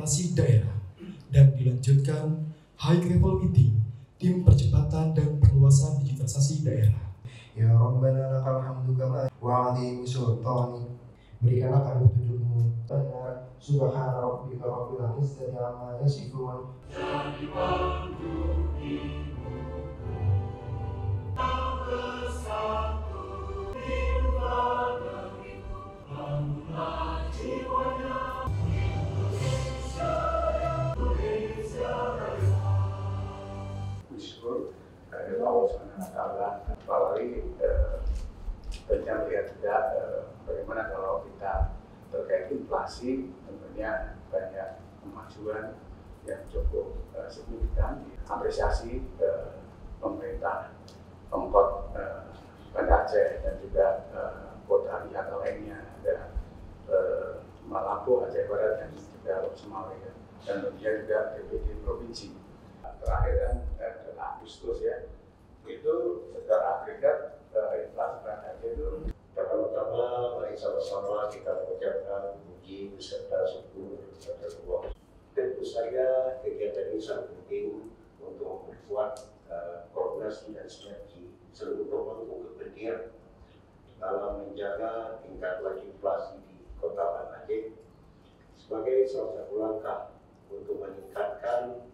transformasi daerah dan dilanjutkan High Level Meeting Tim Percepatan dan Perluasan Digitalisasi Daerah. Ya Rabbana lakal hamdu kama wa'adhi sultani. Berikanlah kami petunjukmu. Subhana rabbika rabbil izzati amma yasifun. Bersyukur kepada Allah SWT, apalagi kita melihat juga bagaimana kalau kita terkait inflasi, tentunya banyak kemajuan yang cukup signifikan. Apresiasi pemerintah Pemkot Banda Aceh dan juga kota Lihat lainnya, ada Malambo, Aceh Barat dan juga Lok Semawe, dan tentunya juga DPD Provinsi. Terakhir kan Agustus ya, itu secara agregat inflasi Banda Aceh itu pertama-tama mari sama-sama kita mengucapkan puji beserta syukur kepada Allah. Tentu saja kegiatan ini sangat penting untuk memperkuat koordinasi dan sinergi seluruh pemangku kepentingan dalam menjaga tingkat laju inflasi di Kota Banda Aceh sebagai salah satu langkah untuk meningkatkan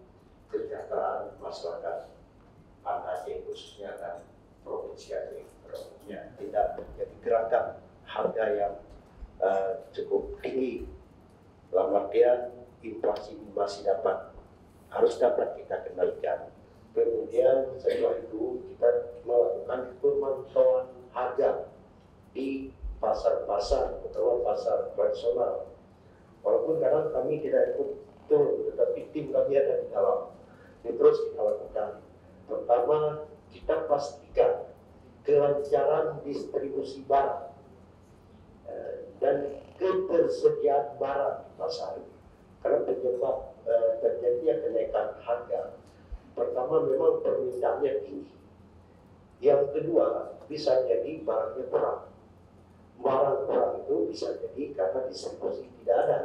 kesejahteraan masyarakat Banda Aceh khususnya dan Provinsi Aceh umumnya. Tidak menjadi gerakan harga yang cukup tinggi dalam artian inflasi masih harus dapat kita kendalikan. Kemudian setelah itu kita melakukan pemantauan harga di pasar-pasar atau pasar tradisional. Walaupun kadang kami tidak ikut betul, tetapi tim kami ada di dalam. Ini terus kita lakukan. Pertama, kita pastikan kelancaran distribusi barang dan ketersediaan barang di pasar ini. Karena penyebab terjadinya kenaikan harga, pertama memang permintaannya tinggi. Yang kedua, bisa jadi barangnya kurang. Barang kurang itu bisa jadi karena distribusi tidak ada.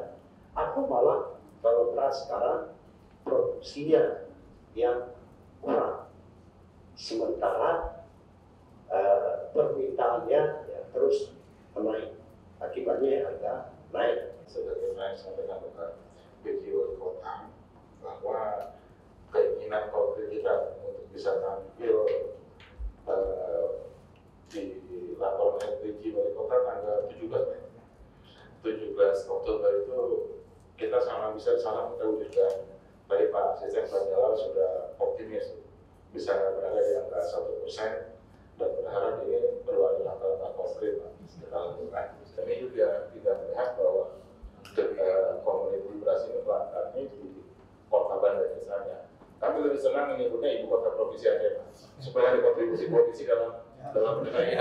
Atau malah kalau beras sekarang produksinya yang kurang. Sementara permintaannya ya, terus menaik. Akibatnya harga naik. Sebagaimana sampaikan Bapak PJ Wali Kota bahwa keinginan konkret kita untuk bisa tampil di laporan LPG Wali Kota tanggal 17 Oktober itu kita sama bisa salah mewujudkan. Tadi Pak Asisten Pak Jalal sudah optimis bisa berada di angka 1% dan berharap ini perlu ada langkah-langkah konkret kita lakukan. Kami juga tidak melihat bahwa komuniti beras ini pelanggannya di Kota Banda misalnya. Kami lebih senang menyebutnya ibu kota provinsi Aceh, supaya ada kontribusi polisi dalam mengenai